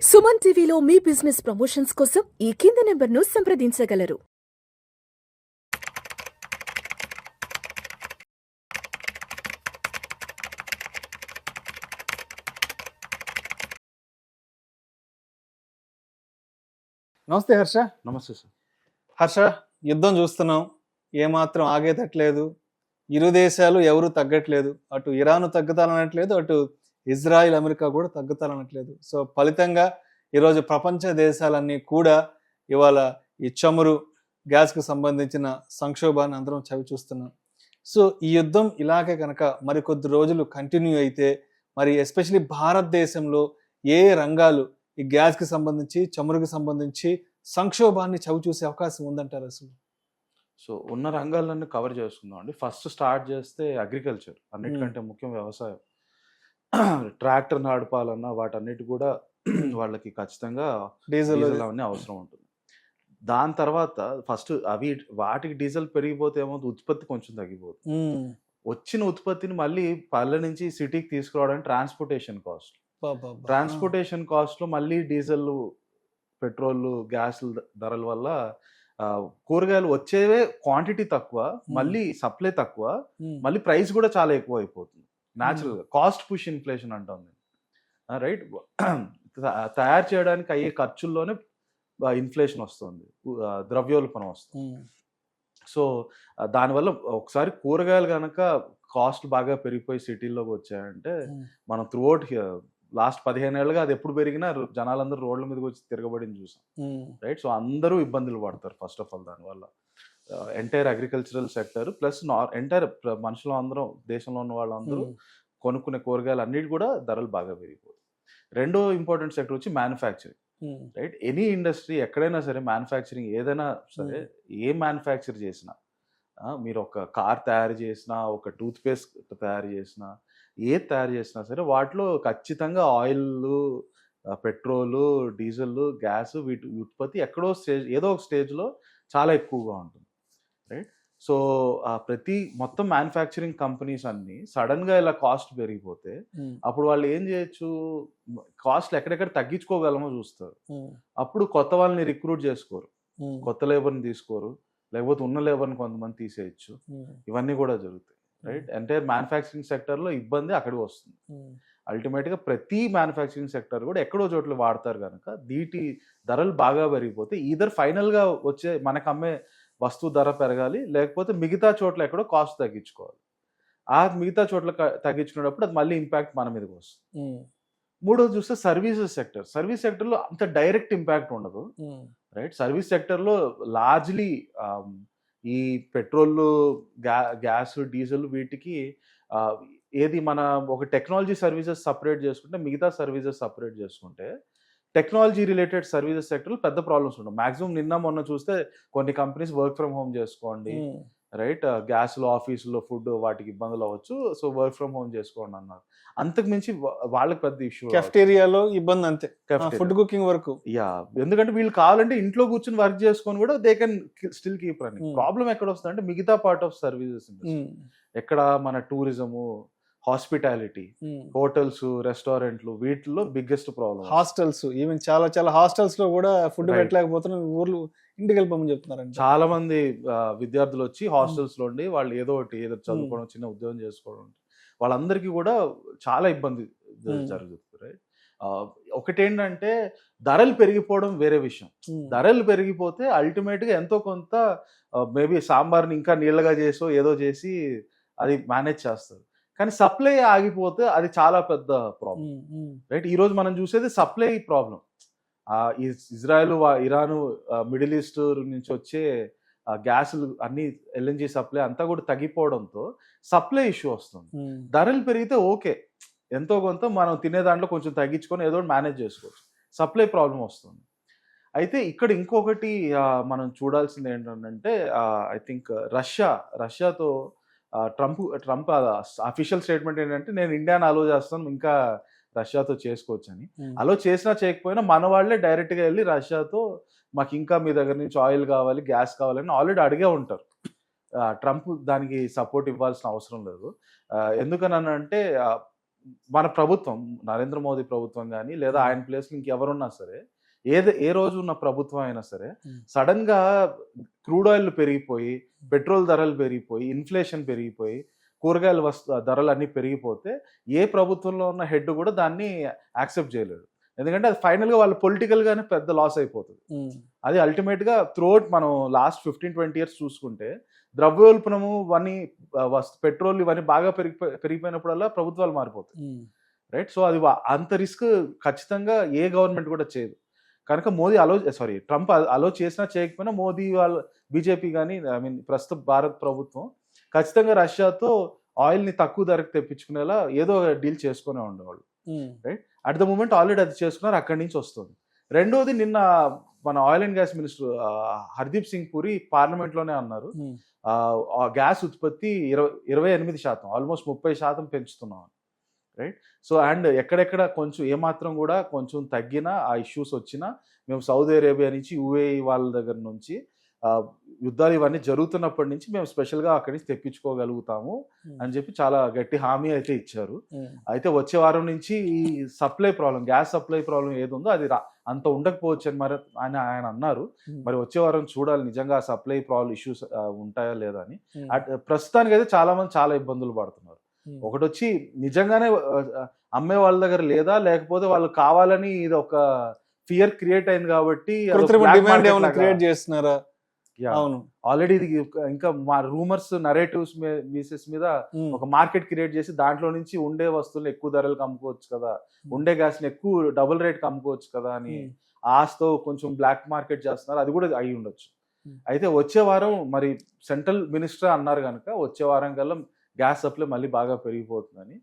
సుమన్ టీవీలో మీ business promotions కోసం ఈ కింది నెంబర్ను సంప్రదించగలరు. నమస్తే హర్ష. నమస్తే సార్. హర్ష, యుద్ధం చూస్తున్నాం, ఏమాత్రం ఆగేటట్లేదు. ఇరు దేశాలు ఎవరు తగ్గట్లేదు. అటు ఇరాన్ తగ్గుతాలనట్లేదు, అటు ఇజ్రాయిల్ అమెరికా కూడా తగ్గుతాలనట్లేదు. సో ఫలితంగా ఈరోజు ప్రపంచ దేశాలన్నీ కూడా ఇవాళ ఈ చమురు గ్యాస్కు సంబంధించిన సంక్షోభాన్ని అందరం చవి చూస్తున్నాం. సో ఈ యుద్ధం ఇలాగే కనుక మరికొద్ది రోజులు కంటిన్యూ అయితే మరి ఎస్పెషలీ భారతదేశంలో ఏ రంగాలు ఈ గ్యాస్కి సంబంధించి చమురుకి సంబంధించి సంక్షోభాన్ని చవి చూసే అవకాశం ఉందంటారు అసలు? సో ఉన్న రంగాలన్నీ కవర్ చేసుకుందాం అండి. ఫస్ట్ స్టార్ట్ చేస్తే అగ్రికల్చర్, అన్నిటికంటే ముఖ్యం వ్యవసాయం. ట్రాక్టర్ నడపాలన్నా వాటన్నిటి కూడా వాళ్ళకి ఖచ్చితంగా డీజిల్ అవన్నీ అవసరం ఉంటుంది. దాని తర్వాత ఫస్ట్ వాటికి డీజిల్ పెరిగిపోతే ఏమవుతుంది, ఉత్పత్తి కొంచెం తగ్గిపోతుంది. వచ్చిన ఉత్పత్తిని మళ్ళీ పల్లె నుంచి సిటీకి తీసుకురావడానికి ట్రాన్స్పోర్టేషన్ కాస్ట్లో మళ్ళీ డీజిల్, పెట్రోల్, గ్యాస్ ధరల వల్ల కూరగాయలు వచ్చేవే క్వాంటిటీ తక్కువ, మళ్ళీ సప్లై తక్కువ, మళ్ళీ ప్రైస్ కూడా చాలా ఎక్కువ అయిపోతుంది. న్యాచురల్ కాస్ట్ పుష్ ఇన్ఫ్లేషన్ అంటాం నేను, రైట్. తయారు చేయడానికి అయ్యే ఖర్చుల్లోనే ఇన్ఫ్లేషన్ వస్తుంది, ద్రవ్యోల్బణం వస్తుంది. సో దానివల్ల ఒకసారి కూరగాయలు కనుక కాస్ట్ బాగా పెరిగిపోయి సిటీల్లోకి వచ్చాయంటే మనం త్రూఅవుట్ లాస్ట్ 15 ఏళ్ళుగా అది ఎప్పుడు పెరిగినా జనాలందరూ రోడ్ల మీదకి వచ్చి తిరగబడింది చూసాం, రైట్. సో అందరూ ఇబ్బందులు పడతారు ఫస్ట్ ఆఫ్ ఆల్ దానివల్ల. Entire agricultural sector plus entire మనుషులు అందరం, దేశంలో ఉన్న వాళ్ళందరూ కొనుక్కునే కూరగాయలు అన్నిటి కూడా ధరలు బాగా పెరిగిపోతాయి. రెండో ఇంపార్టెంట్ సెక్టర్ వచ్చి మ్యానుఫ్యాక్చరింగ్, రైట్. ఎనీ ఇండస్ట్రీ ఎక్కడైనా సరే, మ్యానుఫ్యాక్చరింగ్ ఏదైనా సరే, ఏ మ్యానుఫ్యాక్చర్ చేసినా, మీరు ఒక కార్ తయారు చేసినా, ఒక టూత్ పేస్ట్ తయారు చేసినా, ఏది తయారు చేసినా సరే వాటిలో ఖచ్చితంగా ఆయిల్, పెట్రోలు, డీజిల్, గ్యాస్, వీటి ఉత్పత్తి ఎక్కడో ఏదో ఒక స్టేజ్లో చాలా ఎక్కువగా ఉంటుంది, రైట్. సో మొత్తం మ్యానుఫ్యాక్చరింగ్ కంపెనీస్ అన్ని సడన్గా ఇలా కాస్ట్ పెరిగిపోతే అప్పుడు వాళ్ళు ఏం చేయొచ్చు, కాస్ట్లు ఎక్కడెక్కడ తగ్గించుకోగలమో చూస్తారు. అప్పుడు కొత్త వాళ్ళని రిక్రూట్ చేసుకోరు, కొత్త లేబర్ని తీసుకోరు, లేకపోతే ఉన్న లేబర్ని కొంతమంది తీసేయచ్చు. ఇవన్నీ కూడా జరుగుతాయి, రైట్. ఎంటైర్ మ్యానుఫ్యాక్చరింగ్ సెక్టర్లో ఇబ్బంది అక్కడికి వస్తుంది. అల్టిమేట్గా ప్రతి మ్యానుఫ్యాక్చరింగ్ సెక్టర్ కూడా ఎక్కడో చోట్ల వాడతారు కనుక వీటి ధరలు బాగా పెరిగిపోతే ఈధర్ ఫైనల్గా వచ్చే మనకు అమ్మే వస్తువు ధర పెరగాలి, లేకపోతే మిగతా చోట్ల ఎక్కడో కాస్ట్ తగ్గించుకోవాలి. ఆ మిగతా చోట్ల తగ్గించుకునేటప్పుడు అది మళ్ళీ ఇంపాక్ట్ మన మీదకి వస్తుంది. మూడోది చూస్తే సర్వీసెస్ సెక్టర్. సర్వీస్ సెక్టర్లో అంత డైరెక్ట్ ఇంపాక్ట్ ఉండదు, రైట్. సర్వీస్ సెక్టర్లో లార్జ్లీ ఈ పెట్రోల్, గ్యాస్, డీజిల్ వీటికి ఏది మన ఒక టెక్నాలజీ సర్వీసెస్ సపరేట్ చేసుకుంటే, మిగతా సర్వీసెస్ సపరేట్ చేసుకుంటే టెక్నాలజీ రిలేటెడ్ సర్వీసెస్ సెక్టర్లో పెద్ద ప్రాబ్లమ్స్ ఉండవు. మాక్సిమం నిన్న మొన్న చూస్తే కొన్ని కంపెనీస్ వర్క్ ఫ్రమ్ హోమ్ చేసుకోండి, రైట్. గ్యాస్లో, ఆఫీసులో, ఫుడ్ వాటికి ఇబ్బందులు అవ్వచ్చు, సో వర్క్ ఫ్రమ్ హోమ్ చేసుకోండి అన్నారు. అంతకు మించి వాళ్ళకి పెద్ద ఇష్యూ కెఫ్టేరియాలో ఇబ్బంది, అంతే ఫుడ్ కుకింగ్ వరకు. యా, ఎందుకంటే వీళ్ళు కావాలంటే ఇంట్లో కూర్చొని వర్క్ చేసుకొని కూడా they can still keep running. Problem ఎక్కడ వస్తుంది అంటే మిగతా పార్ట్ ఆఫ్ సర్వీసెస్, ఎక్కడ మన టూరిజము, హాస్పిటాలిటీ, హోటల్స్, రెస్టారెంట్లు, వీటిల్లో బిగ్గెస్ట్ ప్రాబ్లం. హాస్టల్స్, ఈవెన్ చాలా చాలా హాస్టల్స్ లో కూడా ఫుడ్ పెట్టలేకపోతున్న ఊర్లు ఇంటికి వెళ్ళిపోమని చెప్తున్నారండి. చాలా మంది విద్యార్థులు వచ్చి హాస్టల్స్ లో ఉండి వాళ్ళు ఏదో చదువుకోవడం, చిన్న ఉద్యోగం చేసుకోవడం, వాళ్ళందరికీ కూడా చాలా ఇబ్బంది జరుగుతుంది, రైట్. ఒకటేంటంటే ధరలు పెరిగిపోవడం వేరే విషయం. ధరలు పెరిగిపోతే అల్టిమేట్ గా ఎంతో కొంత మేబీ సాంబార్ని ఇంకా నీళ్ళగా చేసో ఏదో చేసి అది మేనేజ్ చేస్తారు. కానీ సప్లై ఆగిపోతే అది చాలా పెద్ద ప్రాబ్లం, రైట్. ఈ రోజు మనం చూసేది supply problem. Israel, Iran, middle east నుంచి వచ్చే గ్యాసులు అన్ని, ఎల్ఎన్జి సప్లై అంతా కూడా తగ్గిపోవడంతో సప్లై ఇష్యూ వస్తుంది. ధరలు పెరిగితే ఓకే, ఎంతో కొంత మనం తినే దాంట్లో కొంచెం తగ్గించుకొని ఏదో మేనేజ్ చేసుకోవచ్చు. సప్లై ప్రాబ్లం వస్తుంది. అయితే ఇక్కడ ఇంకొకటి మనం చూడాల్సింది ఏంటంటే, ఐ థింక్ రష్యాతో ట్రంప్ అఫీషియల్ స్టేట్మెంట్ ఏంటంటే, నేను ఇండియాని అలో చేస్తాను, ఇంకా రష్యాతో చేసుకోవచ్చు అని. అలో చేసినా చేయకపోయినా మన వాళ్ళే డైరెక్ట్గా వెళ్ళి రష్యాతో మాకు ఇంకా మీ దగ్గర నుంచి ఆయిల్ కావాలి, గ్యాస్ కావాలని ఆల్రెడీ అడిగే ఉంటారు. ట్రంప్ దానికి సపోర్ట్ ఇవ్వాల్సిన అవసరం లేదు. ఎందుకనంటే మన ప్రభుత్వం, నరేంద్ర మోదీ ప్రభుత్వం కానీ లేదా ఆయన ప్లేస్లో ఇంకెవరున్నా సరే, ఏ రోజు ఉన్న ప్రభుత్వం అయినా సరే సడన్ గా క్రూడ్ ఆయిల్ పెరిగిపోయి, పెట్రోల్ ధరలు పెరిగిపోయి, ఇన్ఫ్లేషన్ పెరిగిపోయి, కూరగాయల ధరలు అన్నీ పెరిగిపోతే ఏ ప్రభుత్వంలో ఉన్న హెడ్ కూడా దాన్ని యాక్సెప్ట్ చేయలేడు. ఎందుకంటే అది ఫైనల్గా వాళ్ళు పొలిటికల్గానే పెద్ద లాస్ అయిపోతుంది. అది అల్టిమేట్గా త్రూఅవుట్ మనం లాస్ట్ 15-20 ఇయర్స్ చూసుకుంటే ద్రవ్యోల్బణము ఇవన్నీ పెట్రోల్ ఇవన్నీ బాగా పెరిగిపోయినప్పుడల్లా ప్రభుత్వాలు మారిపోతాయి, రైట్? సో అది అంత రిస్క్ ఖచ్చితంగా ఏ గవర్నమెంట్ కూడా చేయదు. కనుక ట్రంప్ అలో చేసినా చేయకపోయినా మోదీ వాళ్ళ బీజేపీ కానీ ప్రస్తుత భారత ప్రభుత్వం ఖచ్చితంగా రష్యాతో ఆయిల్ని తక్కువ ధరకు తెప్పించుకునేలా ఏదో డీల్ చేసుకునే ఉండేవాళ్ళు, right? At the moment already అది చేసుకున్నారు, అక్కడి నుంచి వస్తుంది. రెండోది, నిన్న మన oil and gas minister Hardeep Singh Puri పార్లమెంట్లోనే అన్నారు, గ్యాస్ ఉత్పత్తి 28%, ఆల్మోస్ట్ 30% పెంచుతున్నాం, రైట్? సో అండ్ ఎక్కడెక్కడ కొంచెం ఏమాత్రం కూడా కొంచెం తగ్గినా, ఆ ఇష్యూస్ వచ్చినా మేము సౌదీ అరేబియా నుంచి, యుఏఈ వాళ్ళ దగ్గర నుంచి, యుద్ధాలు ఇవన్నీ జరుగుతున్నప్పటి నుంచి మేము స్పెషల్గా అక్కడి నుంచి తెప్పించుకోగలుగుతాము అని చెప్పి చాలా గట్టి హామీ అయితే ఇచ్చారు. అయితే వచ్చే వారం నుంచి ఈ supply problem, gas supply problem ఏది ఉందో అది అంత ఉండకపోవచ్చు అని మరి ఆయన అన్నారు. మరి వచ్చే వారం చూడాలి నిజంగా సప్లై ప్రాబ్లం ఇష్యూస్ ఉంటాయా లేదా అని. ప్రస్తుతానికి అయితే చాలా మంది చాలా ఇబ్బందులు పడుతున్నారు. ఒకటి వచ్చి నిజంగానే అమ్మే వాళ్ళ దగ్గర లేదా, లేకపోతే వాళ్ళు కావాలని ఇది ఒక ఫియర్ క్రియేట్ అయింది కాబట్టి క్రియేట్ చేస్తున్నారా? అవును, ఆల్రెడీ ఇది ఇంకా మా రూమర్స్, నరేటివ్స్ బేసిస్ మీద ఒక మార్కెట్ క్రియేట్ చేసి దాంట్లో నుంచి ఉండే వస్తువులు ఎక్కువ ధరలకు అమ్ముకోవచ్చు కదా, ఉండే గ్యాస్ ని ఎక్కువ డబుల్ రేట్ అమ్ముకోవచ్చు కదా అని ఆశతో కొంచెం బ్లాక్ మార్కెట్ చేస్తున్నారు. అది కూడా అయి ఉండొచ్చు. అయితే వచ్చే వారం మరి సెంట్రల్ మినిస్టర్ అన్నారు కనుక వచ్చే వారం కల్లా గ్యాస్ సప్లై మళ్ళీ బాగా పెరిగిపోతుందని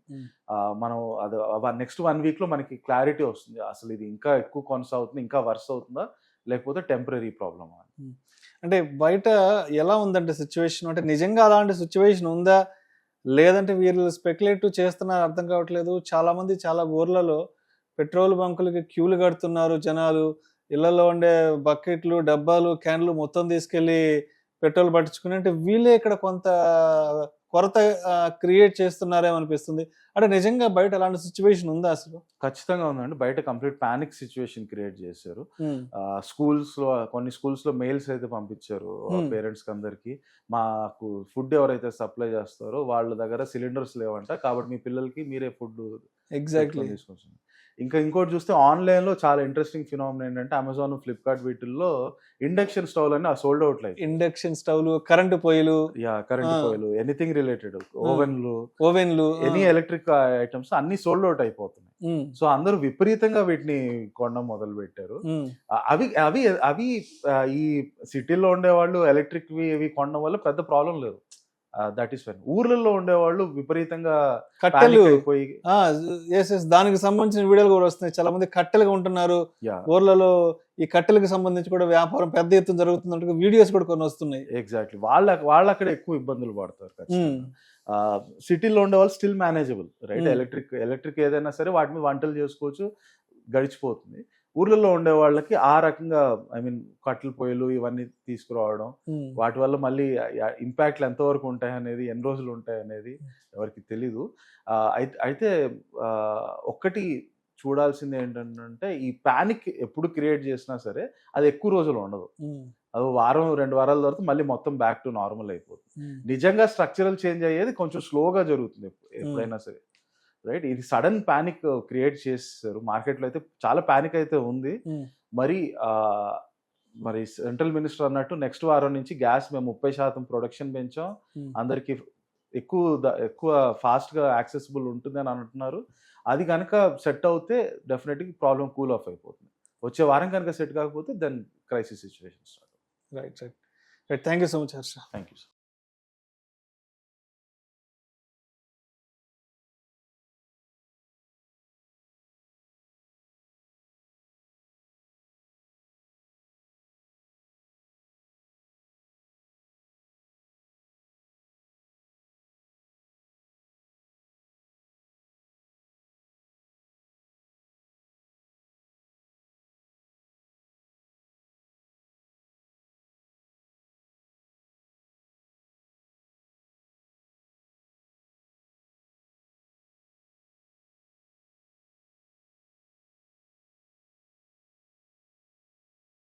మనం అది నెక్స్ట్ 1 week లో మనకి క్లారిటీ వస్తుంది. అసలు ఇది ఇంకా ఎక్కువ కొనసాగుతుంది, ఇంకా వర్స్ అవుతుందా, లేకపోతే టెంపరీ ప్రాబ్లమా అని. అంటే బయట ఎలా ఉందంటే సిచ్యువేషన్, అంటే నిజంగా అలాంటి సిచ్యువేషన్ ఉందా, లేదంటే వీళ్ళు స్పెక్యులేటివ్ చేస్తున్నారు అర్థం కావట్లేదు. చాలా మంది చాలా ఊర్లలో పెట్రోల్ బంకులకి క్యూలు కడుతున్నారు జనాలు. ఇళ్లలో ఉండే బకెట్లు, డబ్బాలు, క్యాన్లు మొత్తం తీసుకెళ్లి పెట్రోల్ పట్టించుకుని, అంటే వీళ్ళే ఇక్కడ కొంత కొరత క్రియేట్ చేస్తున్నారేమో అనిపిస్తుంది. అంటే నిజంగా బయట అలాంటి సిచ్యువేషన్ ఉందా అసలు? ఖచ్చితంగా ఉందండి. బయట కంప్లీట్ పానిక్ సిచ్యువేషన్ క్రియేట్ చేశారు. కొన్ని స్కూల్స్ లో మెయిల్స్ అయితే పంపించారు పేరెంట్స్ కి అందరికి, మాకు ఫుడ్ ఎవరైతే సప్లై చేస్తారో వాళ్ళ దగ్గర సిలిండర్స్ లేవంట, కాబట్టి మీ పిల్లలకి మీరే ఫుడ్ ఎగ్జాక్ట్లీ తీసుకొచ్చింది. ఇంకోటి చూస్తే ఆన్లైన్ లో చాలా ఇంట్రెస్టింగ్ ఫినామినా ఏంటంటే అమెజాన్, ఫ్లిప్కార్ట్ వీటిల్లో ఇండక్షన్ స్టవ్ అన్ని సోల్డ్ అవుట్ లైక్ ఇండక్షన్ స్టవ్లు, కరెంటు పొయ్యిలు, ఎనీథింగ్ రిలేటెడ్, ఓవెన్లు, ఎనీ ఎలక్ట్రిక్ ఐటమ్స్ అన్ని సోల్డ్ అవుట్ అయిపోతున్నాయి. సో అందరూ విపరీతంగా వీటిని కొనడం మొదలు పెట్టారు. అవి ఈ సిటీలో ఉండేవాళ్ళు ఎలక్ట్రిక్ ఇవి కొనడం వల్ల పెద్ద ప్రాబ్లం లేదు, దట్ ఈస్ ఫైన్. ఊర్లలో ఉండేవాళ్ళు విపరీతంగా కట్టెలు దానికి సంబంధించిన వీడియోలు కూడా వస్తున్నాయి. చాలా మంది కట్టెలుగా ఉంటున్నారు ఊర్లలో. ఈ కట్టెలకు సంబంధించి కూడా వ్యాపారం పెద్ద ఎత్తున జరుగుతున్నట్టు వీడియోస్ కూడా కొన్ని వస్తున్నాయి. ఎగ్జాక్ట్లీ, వాళ్ళు అక్కడ ఎక్కువ ఇబ్బందులు పడతారు. సిటీలో ఉండే వాళ్ళు స్టిల్ మేనేజబుల్, రైట్? ఎలక్ట్రిక్ ఏదైనా సరే వాటి మీద వంటలు చేసుకోవచ్చు, గడిచిపోతుంది. ఊర్లలో ఉండే వాళ్ళకి ఆ రకంగా కట్టెల పొయ్యిలు ఇవన్నీ తీసుకురావడం, వాటి వల్ల మళ్ళీ ఇంపాక్ట్లు ఎంతవరకు ఉంటాయి అనేది, ఎన్ని రోజులు ఉంటాయి అనేది ఎవరికి తెలీదు. అయితే ఒక్కటి చూడాల్సింది ఏంటంటే ఈ పానిక్ ఎప్పుడు క్రియేట్ చేసినా సరే అది ఎక్కువ రోజులు ఉండదు. అది వారం 2 వారాల తర్వాత మళ్ళీ మొత్తం బ్యాక్ టు నార్మల్ అయిపోతుంది. నిజంగా స్ట్రక్చరల్ చేంజ్ అయ్యేది కొంచెం స్లోగా జరుగుతుంది ఎప్పుడైనా సరే, రైట్? ఇది సడన్ పానిక్ క్రియేట్ చేశారు మార్కెట్లో. అయితే చాలా పానిక్ అయితే ఉంది. మరి సెంట్రల్ మినిస్టర్ అన్నట్టు నెక్స్ట్ వారం నుంచి గ్యాస్ మేము 30% ప్రొడక్షన్ పెంచాం, అందరికి ఎక్కువ ఫాస్ట్ గా యాక్సెసిబుల్ ఉంటుంది అని అంటున్నారు. అది కనుక సెట్ అవుతే డెఫినెట్గా ప్రాబ్లం కూల్ ఆఫ్ అయిపోతుంది. వచ్చే వారం కనుక సెట్ కాకపోతే then crisis situation start. Right. Thank you so much Harsha. Thank you.